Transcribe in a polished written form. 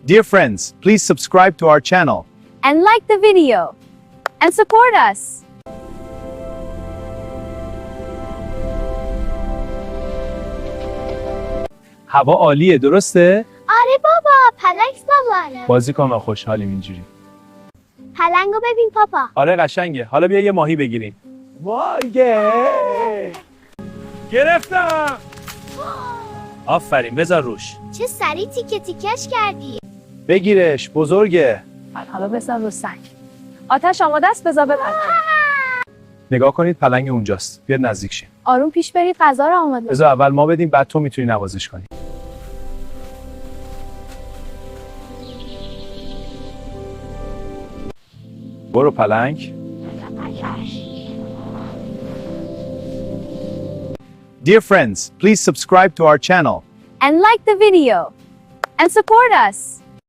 Dear friends, please subscribe to our channel. And like the video. And support us. هوا عالیه، درسته؟ آره بابا، پلنگ بابا. بازی کن و خوشحالیم اینجوری. پلنگو ببین پاپا. آره قشنگه. حالا بیا یه ماهی بگیریم. وای گرفتم. آفرین، بذار روش. چه سریع تیکه تیکش کردی. بگیرش، بزرگه. حالا بذار رو سنگ. آتش آماده است، بذار ببر. نگاه کنید پلنگ اونجاست. بیاد نزدیک شیم. آروم پیش برید، غذا رو آماده. بذار اول ما بدیم، بعد تو میتونی نوازش کنی. برو پلنگ. Dear friends, please subscribe to our channel. And like the video. And support us.